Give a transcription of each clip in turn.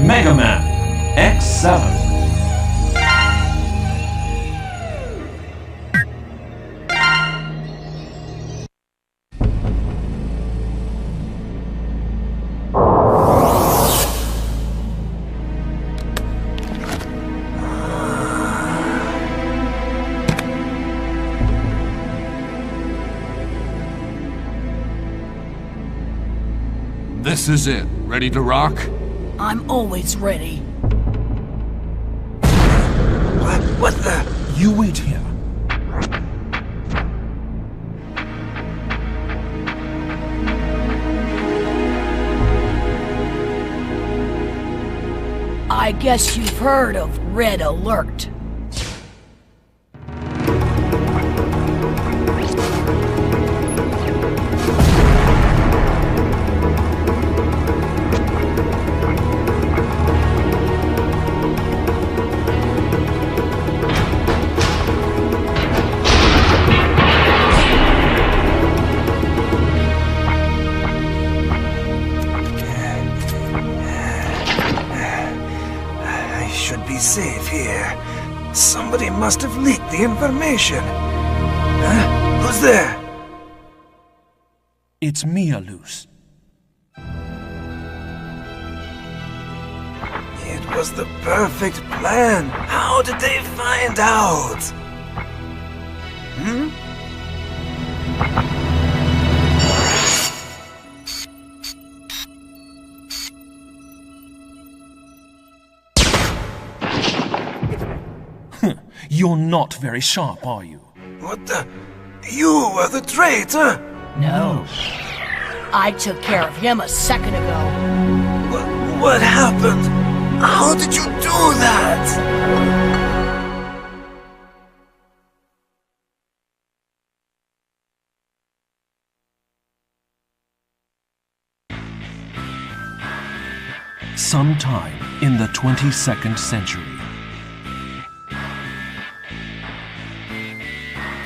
Megaman X7. This is it. Ready to rock? I'm always ready. What the? You wait here. I guess you've heard of Red Alert. Safe here. Somebody must have leaked the information. Huh? Who's there? It's me, Rouge. It was the perfect plan. How did they find out? Hmm? You're not very sharp, are you? What the? You were the traitor? No. I took care of him a second ago. What happened? How did you do that? Sometime in the 22nd century.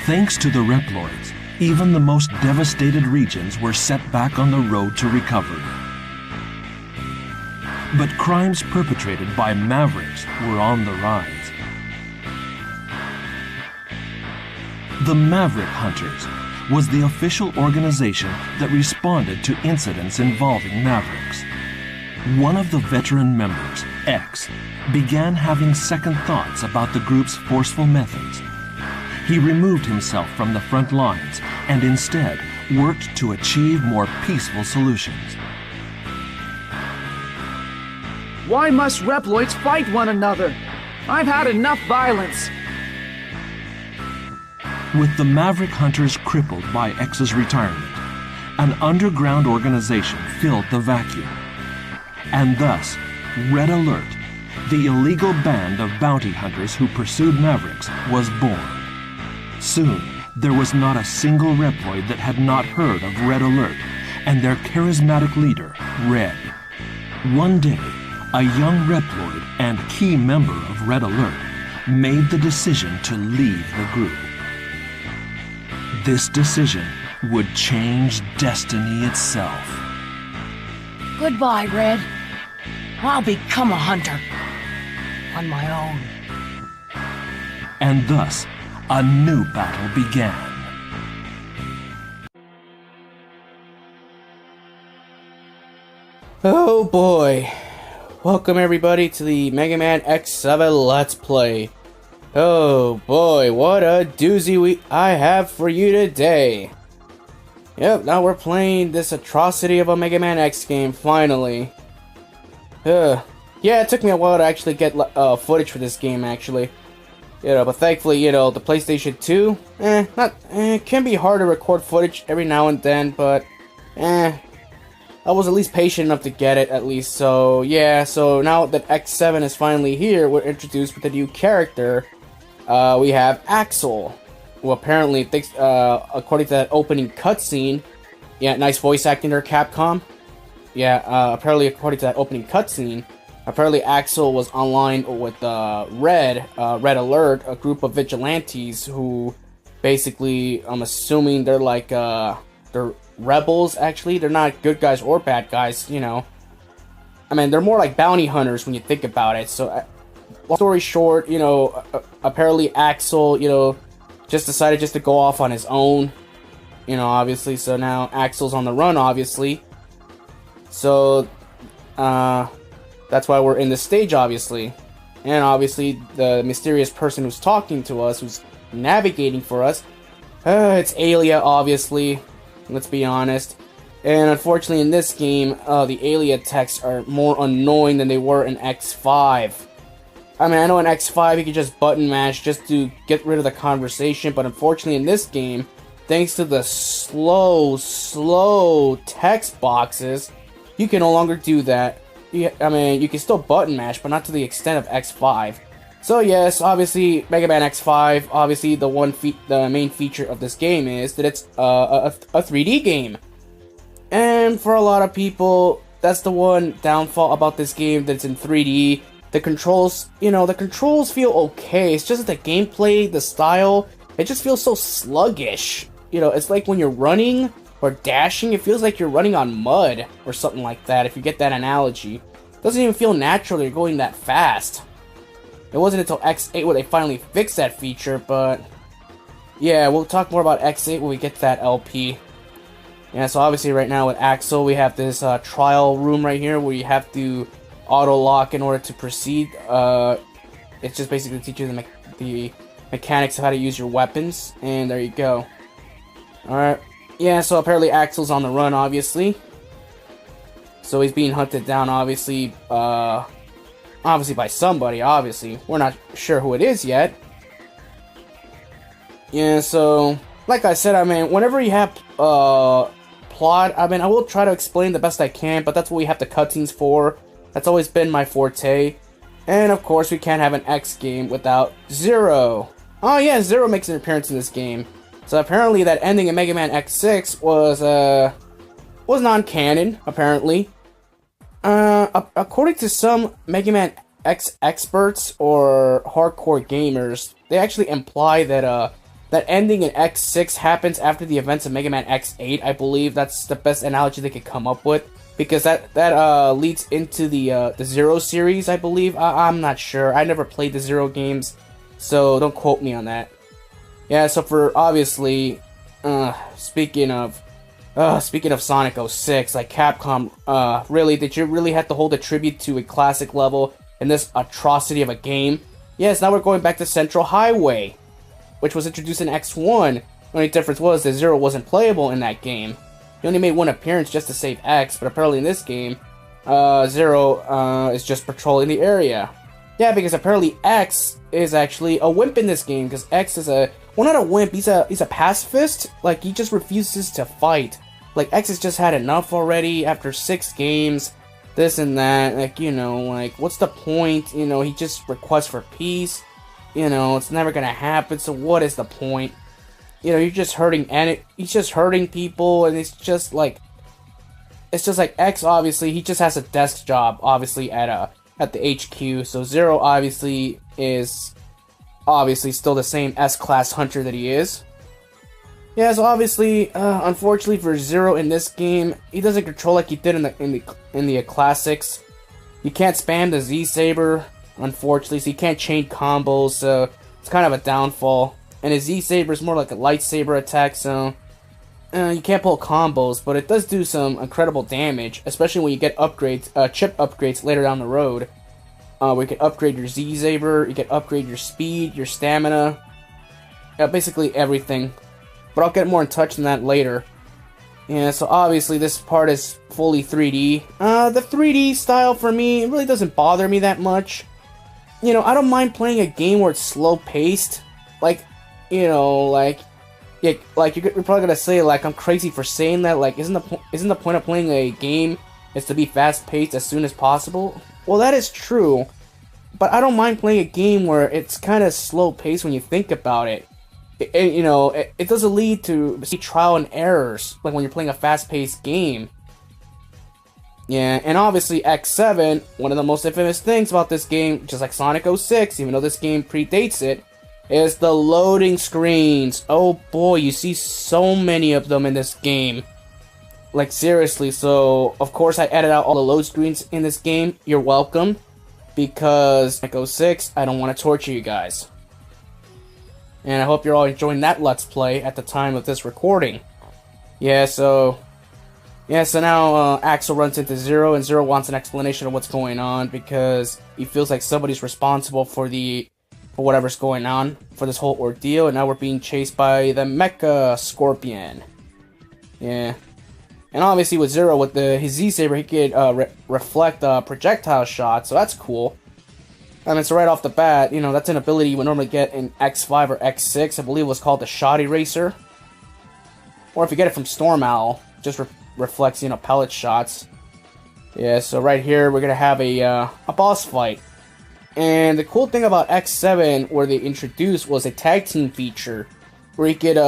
Thanks to the Reploids, even the most devastated regions were set back on the road to recovery. But crimes perpetrated by Mavericks were on the rise. The Maverick Hunters was the official organization that responded to incidents involving Mavericks. One of the veteran members, X, began having second thoughts about the group's forceful methods. He removed himself from the front lines and instead worked to achieve more peaceful solutions. Why must Reploids fight one another? I've had enough violence. With the Maverick Hunters crippled by X's retirement, an underground organization filled the vacuum. And thus, Red Alert, the illegal band of bounty hunters who pursued Mavericks, was born. Soon, there was not a single Reploid that had not heard of Red Alert and their charismatic leader, Red. One day, a young Reploid and key member of Red Alert made the decision to leave the group. This decision would change destiny itself. Goodbye, Red. I'll become a hunter. On my own. And thus, a new battle began. Oh boy. Welcome everybody to the Mega Man X7 Let's Play. Oh boy, what a doozy I have for you today. Yep, now we're playing this atrocity of a Mega Man X game, finally. Yeah, it took me a while to actually get footage for this game, actually. But thankfully, the PlayStation 2, it can be hard to record footage every now and then, but, I was at least patient enough to get it, at least, so, yeah, so now that X7 is finally here, we're introduced with a new character. We have Axel, who apparently thinks, according to that opening cutscene, yeah, nice voice acting there, Capcom. Yeah, apparently according to that opening cutscene, apparently Axel was online with Red Alert, a group of vigilantes who basically, I'm assuming they're like, they're rebels, actually. They're not good guys or bad guys, I mean, they're more like bounty hunters when you think about it. So, long story short, apparently Axel, just decided just to go off on his own, obviously. So now Axel's on the run, obviously. So, that's why we're in this stage, obviously. And obviously, the mysterious person who's talking to us, who's navigating for us, it's Alia, obviously. Let's be honest. And unfortunately, in this game, the Alia texts are more annoying than they were in X5. I mean, I know in X5 you could just button mash just to get rid of the conversation, but unfortunately in this game, thanks to the slow text boxes, you can no longer do that. I mean, you can still button mash, but not to the extent of X5. So yes, obviously, Mega Man X5, obviously the main feature of this game is that it's a 3D game. And for a lot of people, that's the one downfall about this game, that it's in 3D. The controls, the controls feel okay. It's just that the gameplay, the style, it just feels so sluggish. It's like when you're running or dashing, it feels like you're running on mud or something like that, if you get that analogy. It doesn't even feel natural that you're going that fast. It wasn't until X8 where they finally fixed that feature, but yeah, we'll talk more about X8 when we get to that LP. Yeah, so obviously right now with Axel, we have this trial room right here where you have to auto-lock in order to proceed. It's just basically teaching the mechanics of how to use your weapons, and there you go. Alright, yeah, so apparently Axel's on the run, obviously. So he's being hunted down, obviously, obviously by somebody, obviously. We're not sure who it is yet. Yeah, so, like I said, I mean, whenever you have, plot, I mean, I will try to explain the best I can, but that's what we have the cutscenes for. That's always been my forte. And, of course, we can't have an X game without Zero. Oh, yeah, Zero makes an appearance in this game. So, apparently, that ending in Mega Man X6 was non-canon, apparently. According to some Mega Man X experts or hardcore gamers, they actually imply that that ending in X6 happens after the events of Mega Man X8. I believe that's the best analogy they could come up with, because that leads into the Zero series, I believe. I'm not sure. I never played the Zero games, so don't quote me on that. Yeah, so for obviously, speaking of Sonic 06, like Capcom, really, did you really have to hold a tribute to a classic level in this atrocity of a game? Yes, now we're going back to Central Highway, which was introduced in X1. The only difference was that Zero wasn't playable in that game. He only made one appearance just to save X, but apparently in this game, Zero is just patrolling the area. Yeah, because apparently X is actually a wimp in this game, because X is well, not a wimp, he's a pacifist. Like, he just refuses to fight. Like, X has just had enough already after 6 games, this and that. Like, like, what's the point? He just requests for peace. It's never gonna happen, so what is the point? you know, you're just hurting, and he's just hurting people, and it's just like X, obviously, he just has a desk job, obviously, at the HQ, so Zero, obviously, is still the same S-Class Hunter that he is. Yeah, so obviously, unfortunately for Zero in this game, he doesn't control like he did in the classics. You can't spam the Z-Saber, unfortunately, so you can't chain combos, so it's kind of a downfall. And his Z-Saber is more like a lightsaber attack, so you can't pull combos, but it does do some incredible damage, especially when you get upgrades, chip upgrades later down the road. We can upgrade your Z-Saber, you can upgrade your speed, your stamina, basically everything. But I'll get more in touch on that later. Yeah, so obviously this part is fully 3D. The 3D style for me, it really doesn't bother me that much. You know, I don't mind playing a game where it's slow-paced. Like, you know, like, yeah, like you're probably gonna say, like, I'm crazy for saying that. Like, isn't the point of playing a game is to be fast-paced as soon as possible? Well, that is true. But I don't mind playing a game where it's kind of slow-paced when you think about it. You know, it doesn't lead to trial and errors, like when you're playing a fast-paced game. Yeah, and obviously X7, one of the most infamous things about this game, just like Sonic 06, even though this game predates it, is the loading screens. Oh boy, you see so many of them in this game. Like, seriously, so, of course I edited out all the load screens in this game. You're welcome, because like 06, I don't want to torture you guys. And I hope you're all enjoying that Let's Play at the time of this recording. Yeah, so now Axel runs into Zero, and Zero wants an explanation of what's going on, because he feels like somebody's responsible for whatever's going on, for this whole ordeal, and now we're being chased by the Mecha Scorpion. Yeah. And obviously with Zero, with his Z-Saber, he could reflect projectile shots, so that's cool. I mean, so right off the bat, you know, that's an ability you would normally get in X5 or X6. I believe it was called the Shot Eraser. Or if you get it from Storm Owl, just reflects, you know, pellet shots. Yeah, so right here, we're going to have a boss fight. And the cool thing about X7, where they introduced, was a tag team feature. Where you could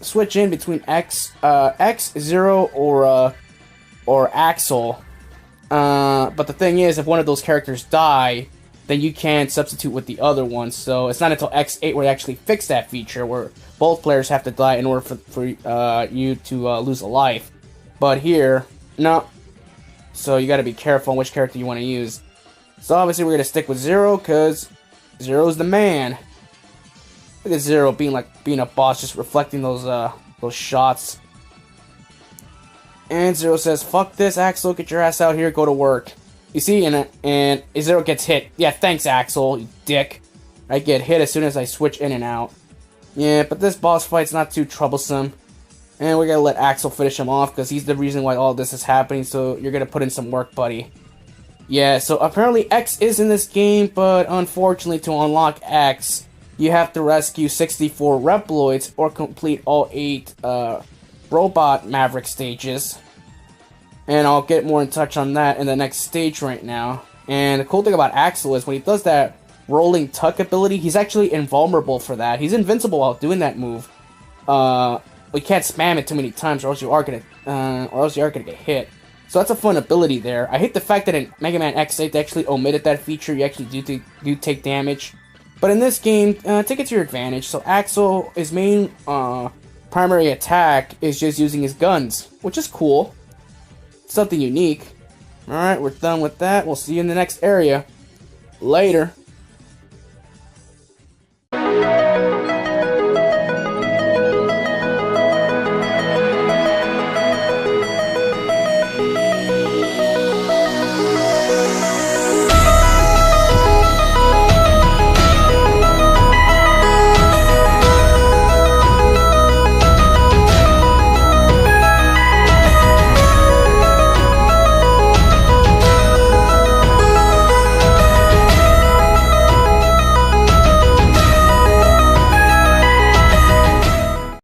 switch in between X, Zero, or Axel. But the thing is, if one of those characters die, then you can't substitute with the other one. So it's not until X8 where they actually fix that feature, where both players have to die in order for you to lose a life. But here, no. So you gotta be careful on which character you want to use. So obviously we're gonna stick with Zero, because Zero's the man. Look at Zero being a boss, just reflecting those shots. And Zero says, "Fuck this, Axel, get your ass out here, go to work." You see, and Zero gets hit. Yeah, thanks, Axel, you dick. I get hit as soon as I switch in and out. Yeah, but this boss fight's not too troublesome. And we're gonna let Axel finish him off, because he's the reason why all this is happening, so you're gonna put in some work, buddy. Yeah, so apparently X is in this game, but unfortunately to unlock X, you have to rescue 64 Reploids, or complete all 8 Robot Maverick stages. And I'll get more in touch on that in the next stage right now. And the cool thing about Axel is when he does that rolling tuck ability, he's actually invulnerable for that. He's invincible while doing that move. We can't spam it too many times, or else you are gonna get hit. So that's a fun ability there. I hate the fact that in Mega Man X8 they actually omitted that feature. You actually do take damage. But in this game, take it to your advantage. So Axel, his main primary attack is just using his guns, which is cool. Something unique. Alright, we're done with that. We'll see you in the next area. Later.